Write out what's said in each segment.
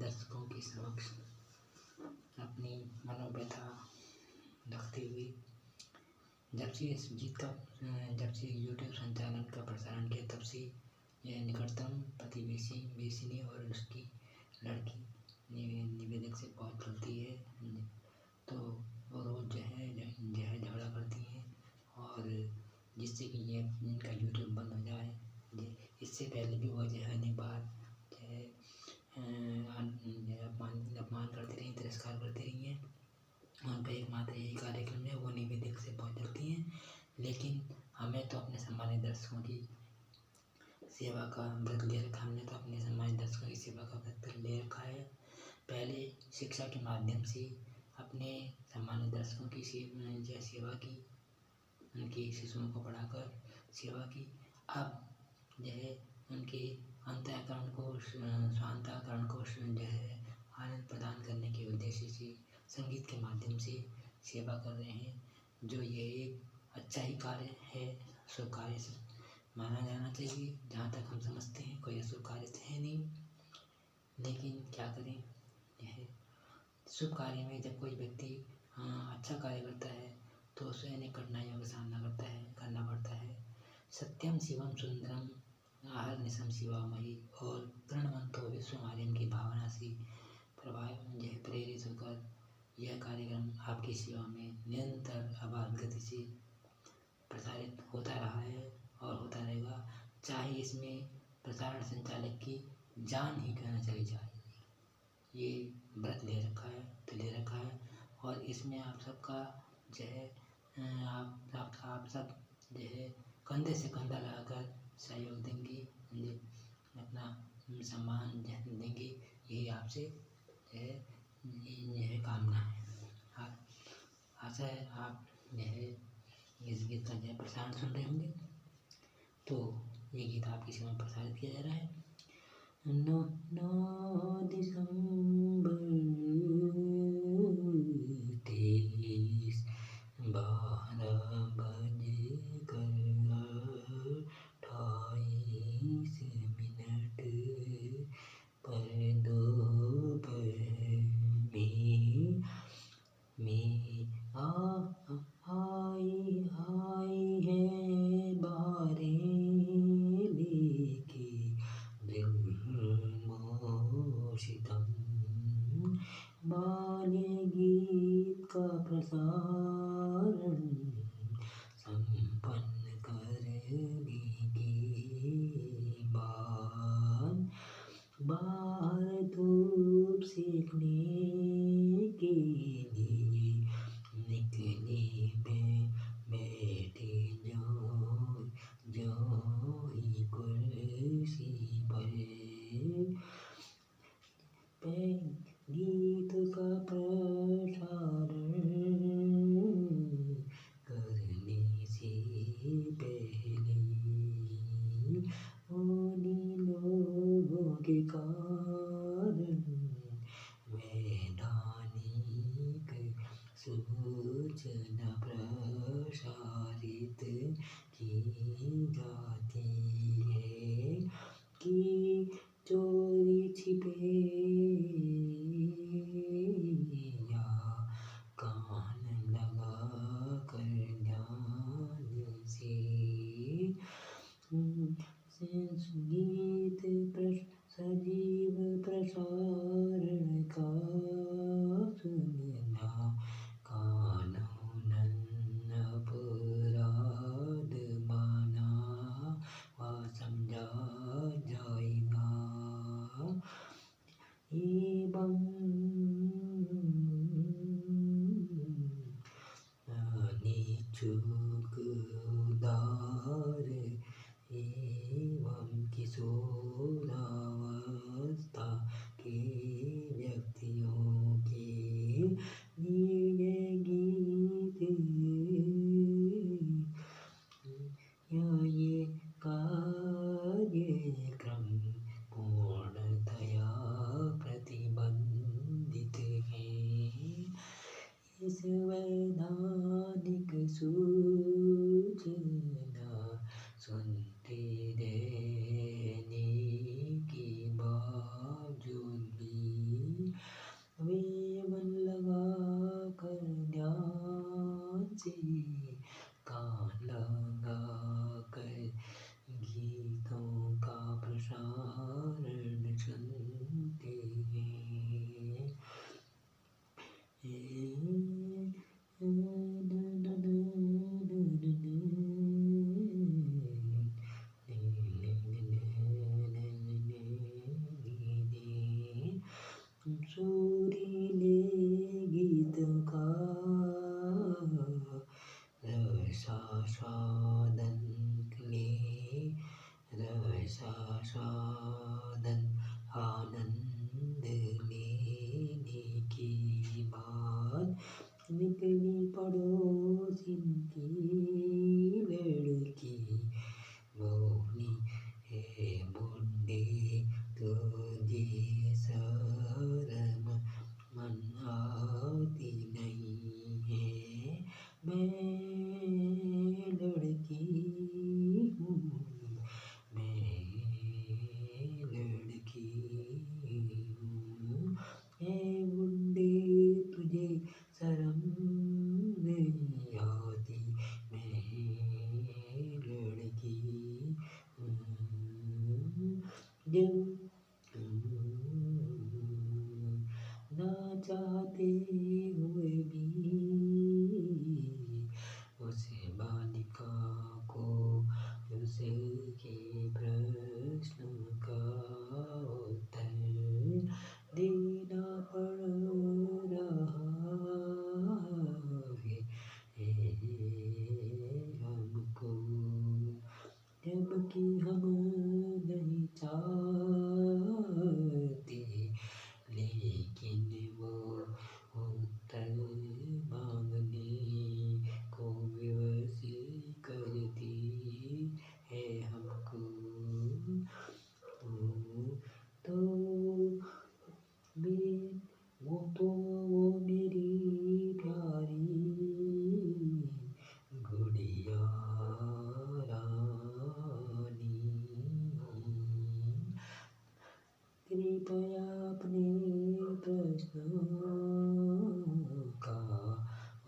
दर्शकों के समक्ष अपनी मनोव्यथा रखते हुए जब से यूट्यूब संचालन का प्रसारण किया, तब से यह निकटतम प्रतिवेशी और उसकी लड़की निवेदक से बहुत चलती है। तो वो रोज जो है झगड़ा करती हैं और जिससे कि ये इनका यूट्यूब बंद हो जाए। इससे पहले भी वो जो है अनेक बार जो है अपमान करती रही, तिरस्कार करती रही हैं। उनका एकमात्र यही कार्यक्रम है, वो निवेदक से बहुत चलती हैं। लेकिन हमें तो अपने सम्मानित दर्शकों की सेवा का व्रत ले रखा हमने तो अपने सम्मानित दर्शकों की सेवा का व्रत ले रखा है। पहले शिक्षा के माध्यम से अपने सम्मानित दर्शकों की सेवा की, उनके शिशुओं को पढ़ाकर सेवा की। अब जो है उनके अंतःकरण को स्वांतःकरण को जो है आनंद प्रदान करने के उद्देश्य से संगीत के माध्यम से सेवा कर रहे हैं, जो ये एक अच्छा ही कार्य है, शुभ कार्य से माना जाना चाहिए। जहाँ तक हम समझते हैं कोई अशुभ कार्य तो है नहीं, लेकिन क्या करें, यह शुभ कार्य में जब कोई व्यक्ति अच्छा कार्य करता है तो उसे अनेक कठिनाइयों का सामना करना पड़ता है। सत्यम शिवम सुंदरम अहर्निशम शिवामयी और प्रणवंतो विश्वमार्यम की भावना से प्रेरित होकर यह कार्यक्रम आपकी सेवा में निरंतर अबाध गति से प्रसारित होता रहा है और होता रहेगा, चाहे इसमें प्रसारण संचालक की जान ही क्यों न चली जाए। ये व्रत ले रखा है और इसमें आप सबका जो है आप सब जो है कंधे से कंधा लगाकर सहयोग देंगे, अपना सम्मान देंगे, यही आपसे जो है यह कामना है। आशा है आप जो है इस गीत का जो है प्रसारण सुन रहे होंगे। तो ये गीत आपकी सेवा में प्रसारित किया जा रहा है। 9 दिसंबर 23 12 बजकर 28 मिनट पर दोपहर में आई है बारें लेके सितम बाल्य गीत का प्रसारण संपन्न करने के बाद बाहर धूप सेकने के लिए निकले बैठे जो ही कुर्सी पर गीत का प्रसारण करने से पहले उन्हीं लोगों के कारण वैधानिक सूचना प्रसारित की जाती है कि चोरी छिपे या कान लगा कर ध्यान से संगीत सजीव प्रसारण का सुनना कानूनन अपराध माना व समझा जाएगा एवं अनिच्छुक उदार एवं किशोरावस्था के व्यक्तियों के लिए गीत या ये कार्यक्रम पूर्णतया प्रतिबंधित है। इस वैधानिक सूचना सुनते रहने के बावजूद भी सुरीले गीत का रसास्वादन ले, रसास्वादन आनंद लेने की बात निकली पड़ोसिन की लड़की, बोली हे बुड्ढे तुझे शर्म मन आती नहीं है, मैं लड़की हूँ, मैं लड़की हूँ। हे बुड्ढे तुझे शर्म नहीं आती, मैं लड़की हूँ। जब ना चाहते हुए भी उस बालिका को उसके प्रश्न का उत्तर देना पड़ रहा है हमको, जबकि हम नहीं चाहते, लेकिन वो उत्तर मांगने को विवश करती है हमको। तो वो मेरी प्यारी गुड़िया रानी, कृपया अपने प्रश्नों का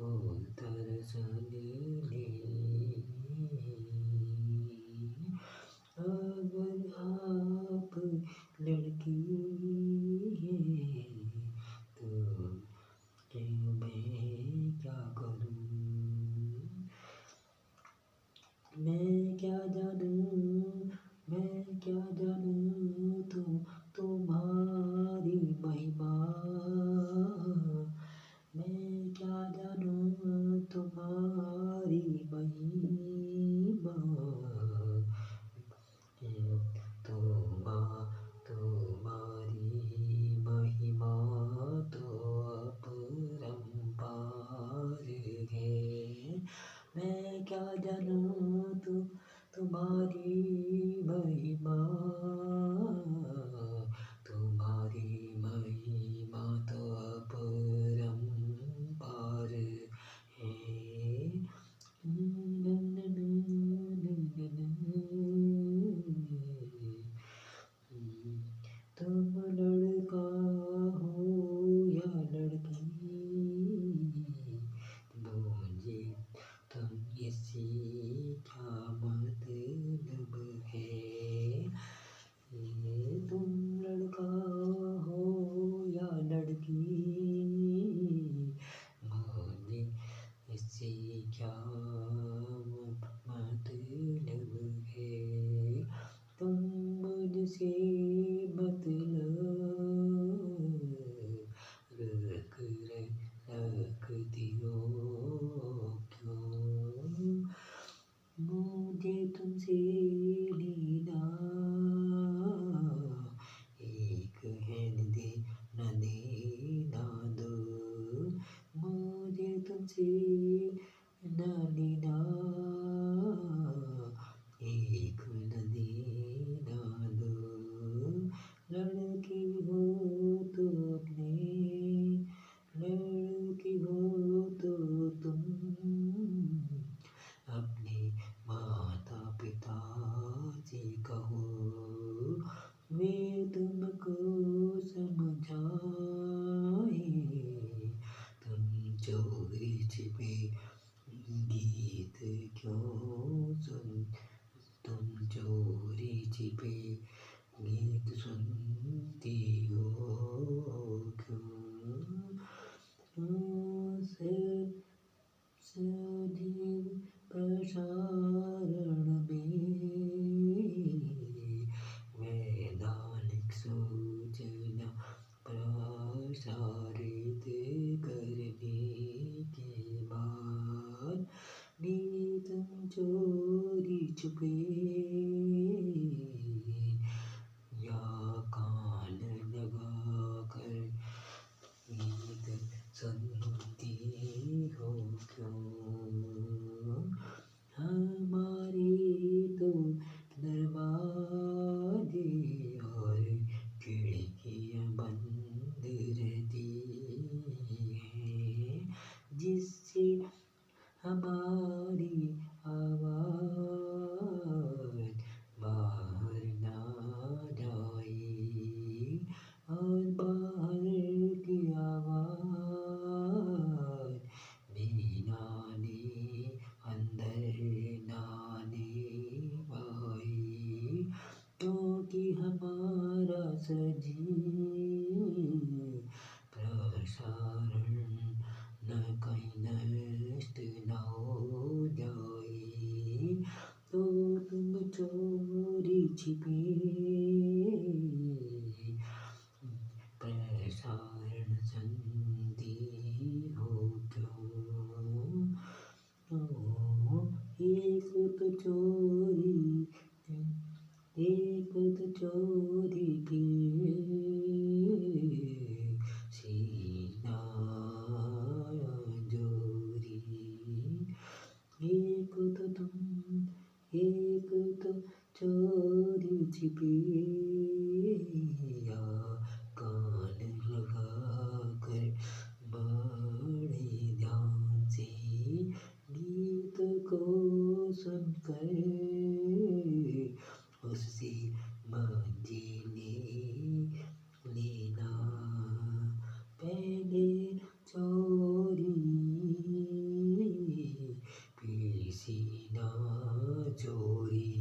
उत्तर सुन ले। अगर आप लड़की हैं तो मैं क्या करूं, मैं क्या जानूं तुम्हारी महिमा, मैं क्या जानूं तुम्हारी महिमा, तुम्हारी महिमा तो अपरंपार है, मैं क्या जानूं तुम्हारी महिमा, तुम्हारी महिमा तो अपरंपार है। तुम लड़का हो या लड़की, मुझे तुम इसी क्या मतलब है, तुम लड़का हो या लड़की, मुझे इससे क्या मतलब है, तुम मुझसे मतलब रखती हो क्यों, मुझे तुमसे लेना एक देना दो, मुझे तुमसे न लेना एक देना दो, लड़की हो तो लड़की हो तो तुम अपने माता पिता से कहो, वे तुमको समझाए, तुम चोरी छिपे गीत क्यों तुम चोरी छिपे गीत सुनती हो क्यों, सजीव प्रसारण में वैधानिक सूचना प्रसारित करने के बाद नियतम चोरी छुपे या कान लगा कर गीत सुनती हो क्यों। हमारे तो दरवाजे और खिड़कियाँ बंद रहती हैं, जिससे हमारी आवाज़ बाहर ना जाए और बाहर की आवाज़ भी नाने अंदर नाने पाए, क्योंकि हमारा सजीव प्रसारण न कहीं नष्ट न हो जाए। तो तुम चोरी छिपे प्रसारण सुनती हो क्यों। एक तो चोरी के सीना जोरी, एक तो चोरी छिपी या कान लगा कर बड़े ध्यान से गीत को सुनकर उससे मजे लेना। पहले चोरी फिर सीना चोरी,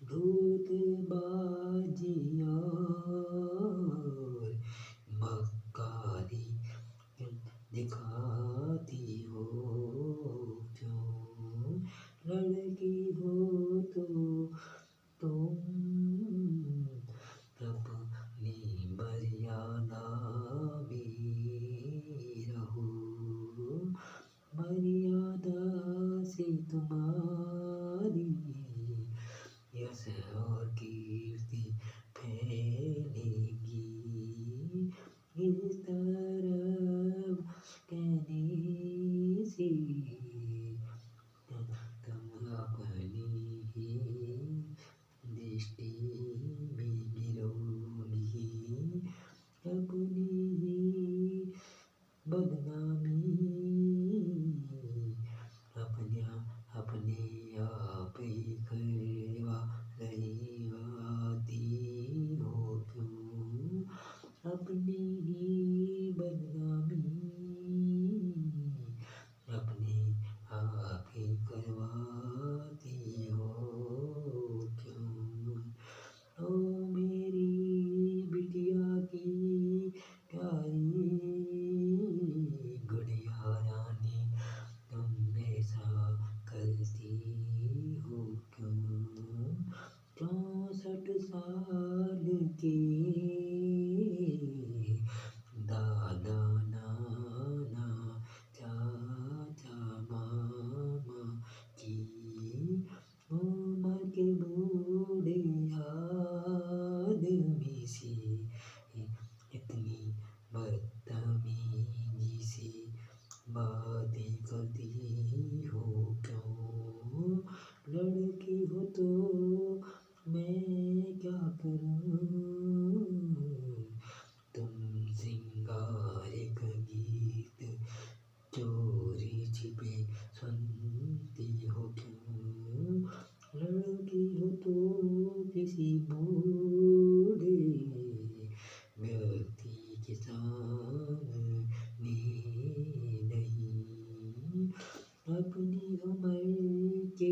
धूतबाजी और मक्कारी दिखाती हो क्यों। लड़की हो तो तुम अपनी मर्यादा में रहो, मर्यादा से तुम्हारी यश और कीर्ति फैलेगी। इस तरह कहने से तुम अपनी ही दृष्टि में गिरोगी, अपनी ही बदनामी अपने आप ही करवा रही आती हो क्यों। अपनी ही बदनामी अपने आप ही करवाती हो क्यों। ओ मेरी बिटिया की प्यारी गुड़िया रानी, तुम ऐसा करती हो क्यों। 64 साल के दादा नाना चाचा मामा की उम्र के बूढ़े आदमी से इतनी बदतमीजी से बातें करती हो क्यों। लड़की हो तो मैं क्या करूं, तुम सिंगार का गीत चोरी छिपे सुनती हो क्यों। लड़की हो तो किसी बूढ़े व्यक्ति के सामने नहीं, अपनी उम्र के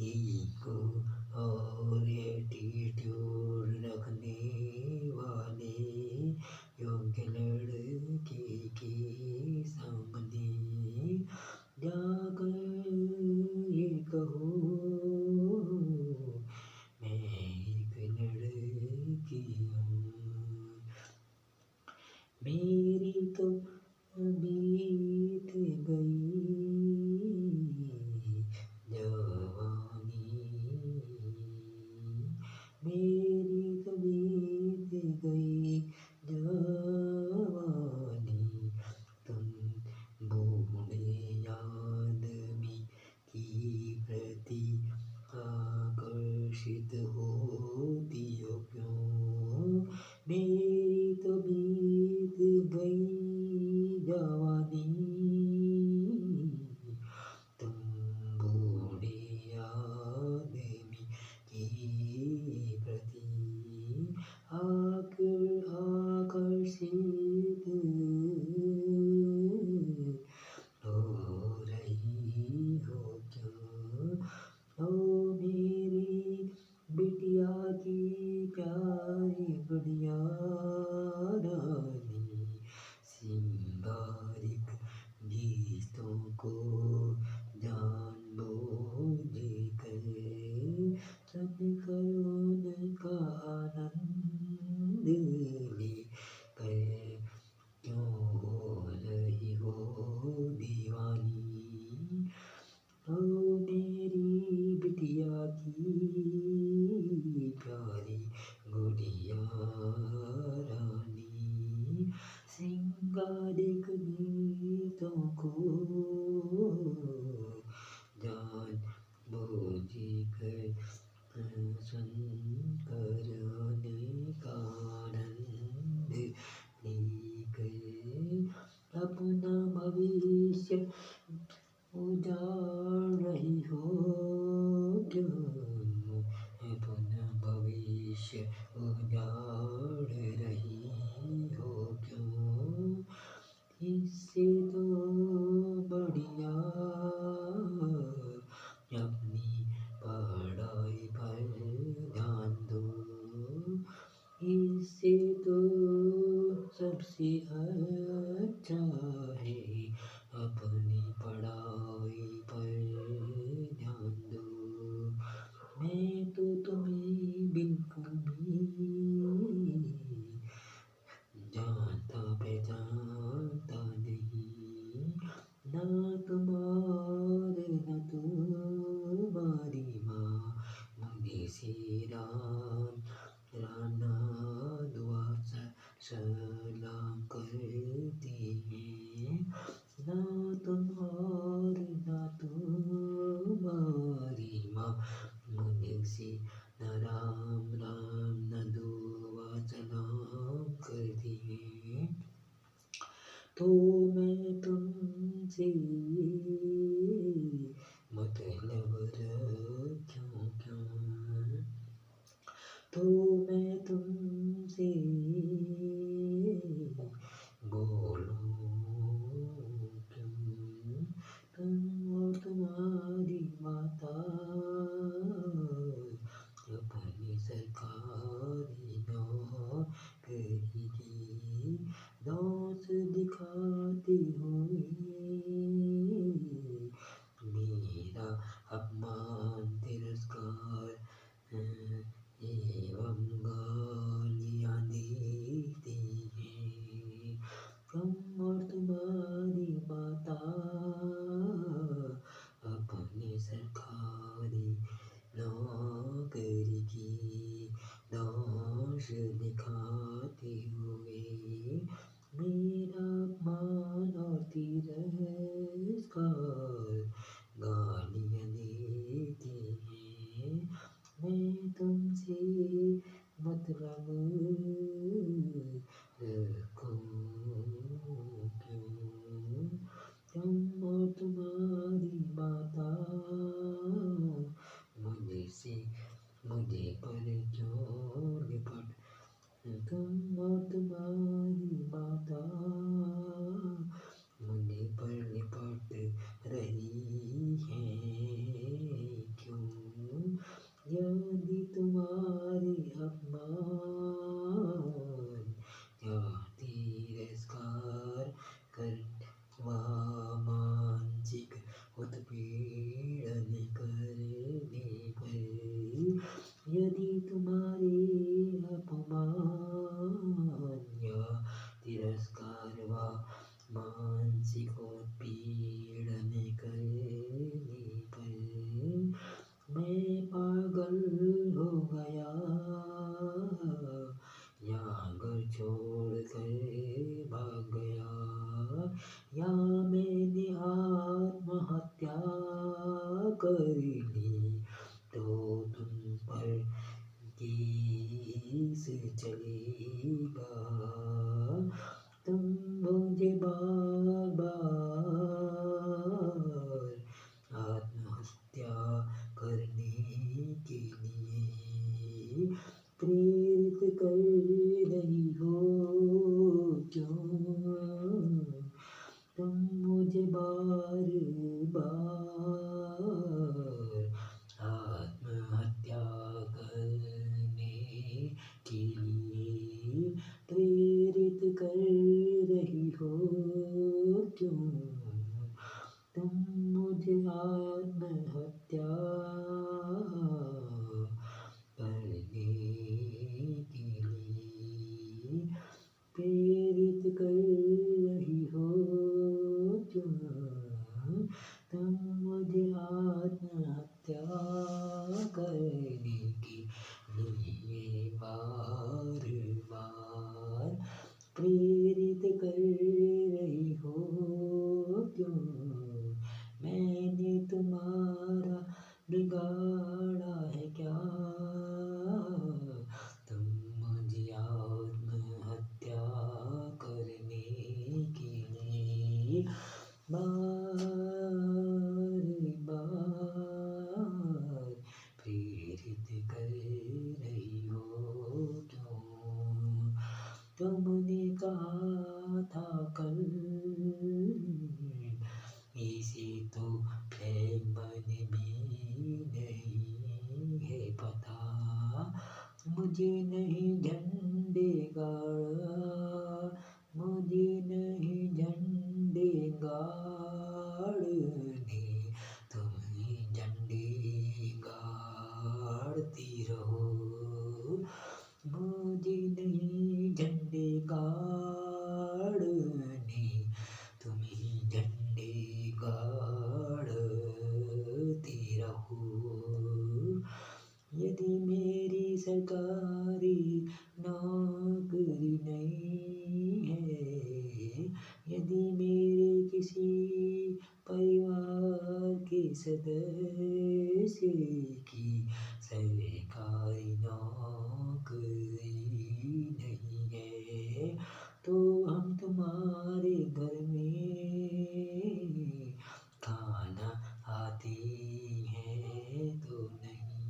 ईगो और एटीट्यूड रखने वाले योग्य लड़के के सामने जाकर ये कहो, मैं एक लड़की तुमको जान बूझी कर संकर ने कानंद लेकर अपना भविष्य उजाड़ रही हो क्यों, अपना भविष्य उजाड़ रही हो क्यों। इससे तो बढ़िया अपनी पढ़ाई पर ध्यान दो, इससे तो सबसे अच्छा है अपनी पढ़ाई पर ध्यान दो। मैं तो तुम्हें बिल्कुल भी जानता पहचानता नहीं, ना तुम्हारे न तुम्हारी माँ मुझे से राना दुआ सलाम करती है, ना तुम्हारे ना तुम्हारी माँ मुझसे न राम न दुआ सलाम करती है। तो मैं तुमसे मतलब रखूं क्यों, तो मैं तुमसे बोलूं क्यों। तुम और तुम्हारी माता अपनी सरकारी नौकरी की दांत दिखाते हुए मेरा अपमान तिरस्कार एवं गालियाँ देती हैं। तुम और तुम्हारी माता अपने सरकारी नौकरी की दांत दिखाते हुए मेरा अपमान और तिरस्कार गालियाँ देती हैं। मैं तुमसे मतलब रखूं क्यों, तुम और तुम्हारी माता मुझे पर क्यों लिपट, तुम और तुम्हारी माता मुझे पर लिपट रही है क्यों। यदि तुम्हारे अपमान या तिरस्कार करवा मानसिक उत्पीड़न करने पर, यदि तुम्हारे अपमान या तिरस्कार व मानसिक उत्पीड़न करने पर मैं पागल हो गया या घर छोड़ कर भाग गया, या मैंने आत्महत्या कर ली, तो तुम पर केस चलेगा। तुम मुझे बार बार आत्महत्या करने के लिए प्रेरित कर रही हो क्यों, तुम मुझे बार बार आत्महत्या करने के लिए प्रेरित कर रही हो क्यों, तुम मुझे आत्महत्या करने के लिए प्रेरित कर रही हो क्यों, तुम मुझे आत्महत्या करने के लिए बार बार प्रेरित कर रही हो कहा था कल, इसे तो प्रेम मन भी नहीं है पता। मुझे नहीं झंडे गाड़ा, मुझे नहीं झंडे गाड़ने, तुम ही झंडे गाड़ती रहो। मुझे नहीं झंडे गाड़ने, तुम ही झंडे गाड़ती रहो। यदि मेरी सरकारी नौकरी नहीं है, यदि मेरे किसी परिवार के सदस्य की सरकारी नौकरी नहीं है, तो हम तुम्हारे घर में खाना आते हैं तो नहीं,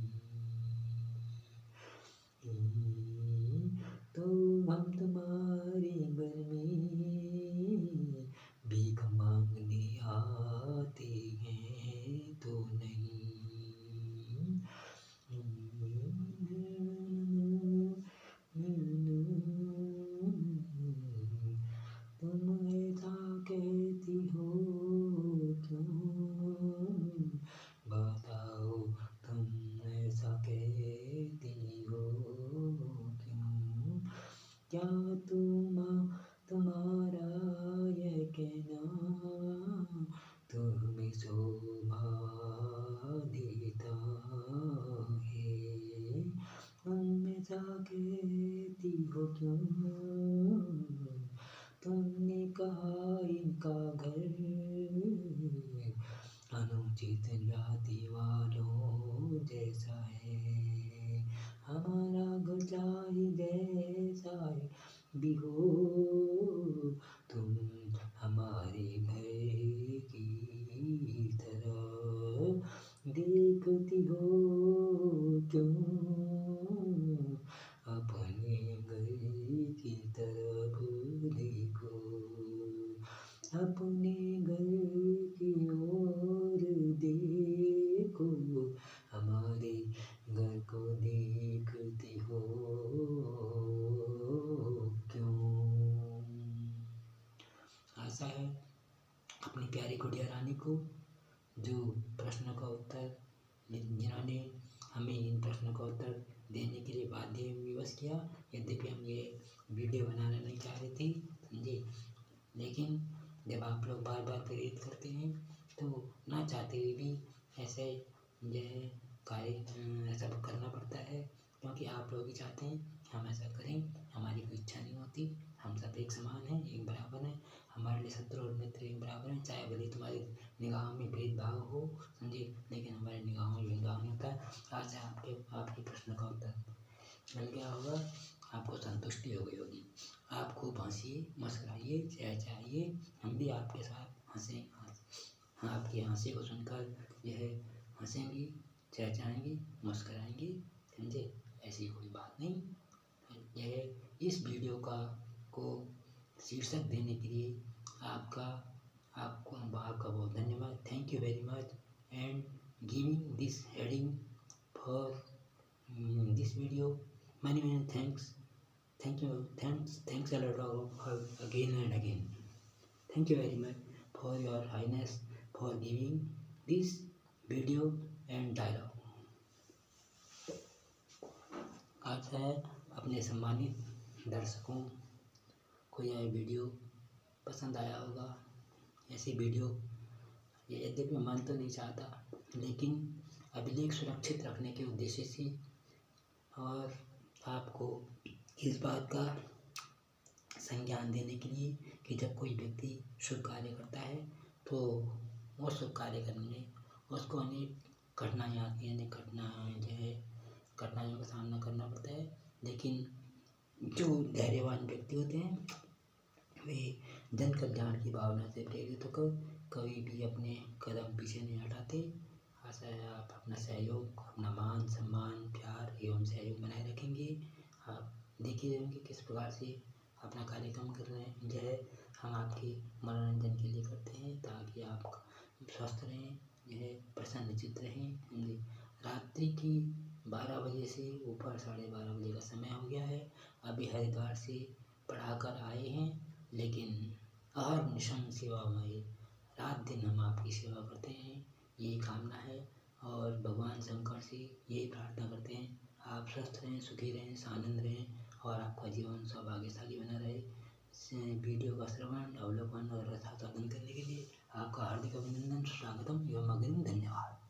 तो हम तुम्हारे घर में भीख मांगने आते हैं तो नहीं। तुम ऐसा कहती हो क्यों, बताओ तुम ऐसा कहती हो क्यों। क्या तुम्हारा यह कहना तुम्हें शोभा देता है। तुम ऐसा कहती हो क्यों, तुमने कहा इनका घर अनुचित जाति वालों जैसा है। हमारा घर चाहे जैसा भी हो, तुम हमारे घर की तरह देखती हो क्यों, अपने घर की तरफ देखो, अपने घर की ओर देखो, हमारे घर को देखती हो क्यों। आशा है अपनी प्यारी गुड़िया रानी को जो प्रश्न का उत्तर जिन्होंने हमें इन प्रश्नों का उत्तर देने के लिए बाध्य विवश किया। यद्यपि हम ये वीडियो बनाना नहीं चाह रहे थे, समझे, लेकिन जब आप लोग बार बार प्रेरित करते हैं तो ना चाहते हुए भी ऐसे यह कार्य ऐसा करना पड़ता है, क्योंकि आप लोग ही चाहते हैं हम ऐसा करें। हमारी कोई इच्छा नहीं होती, हम सब एक समान हैं, एक बराबर हैं। हमारे लिए शत्रु और मित्र एक बराबर हैं, चाहे भले तुम्हारी निगाहों में भेदभाव हो, समझे, लेकिन हमारे निगाहों में भेदभाव नहीं होता। आज आपके प्रश्न का उत्तर मिल गया होगा, आपको संतुष्टि हो गई होगी। आप खूब हंसिए, मुस्कुराइए, चहचहाइए, हम भी आपके साथ हंसें। आपकी हंसी को सुनकर यह हंसेंगी, चहचहाएंगी, मुस्कुराएंगी, समझे, ऐसी कोई बात नहीं। यह इस वीडियो को शीर्षक देने के लिए आपको बहुत धन्यवाद। Thank you very much and giving this heading for this video. many thanks. Thanks a lot again and again. Thank you very much for your highness for giving this video and dialogue. आज है अपने सम्मानित दर्शकों को यह video पसंद आया होगा। ऐसी वीडियो यद्यपि मन तो नहीं चाहता, लेकिन अभिलेख सुरक्षित रखने के उद्देश्य से और आपको इस बात का संज्ञान देने के लिए कि जब कोई व्यक्ति शुभ कार्य करता है तो वो शुभ कार्य करने में उसको अनेक कठिनाइयाँ आती हैं, अनेक कठिनाइयों का सामना करना पड़ता है। लेकिन जो धैर्यवान व्यक्ति होते हैं वे जन कल्याण की भावना से प्रेरित होकर कभी भी अपने कदम पीछे नहीं हटाते। आशा है आप अपना सहयोग, अपना मान सम्मान, प्यार एवं सहयोग बनाए रखेंगे। आप देखते रहेंगे किस प्रकार से अपना कार्यक्रम कर रहे हैं, यह हम आपके मनोरंजन के लिए करते हैं ताकि आप स्वस्थ रहें, यह प्रसन्नचित्त रहें। रात्रि की 12 बजे से ऊपर 12:30 बजे का समय हो गया है। अभी हरिद्वार से पढ़ाकर आए हैं, लेकिन अहर निशम सेवा में रात दिन हम आपकी सेवा करते हैं, यही कामना है। और भगवान शंकर से यही प्रार्थना करते हैं, आप स्वस्थ रहें, सुखी रहें, आनंद रहें और आपका जीवन सौभाग्यशाली बना रहे। इस वीडियो का श्रवण, अवलोकन और रसास्वादन करने के लिए आपका हार्दिक अभिनंदन, स्वागतम एवं अग्रिम धन्यवाद।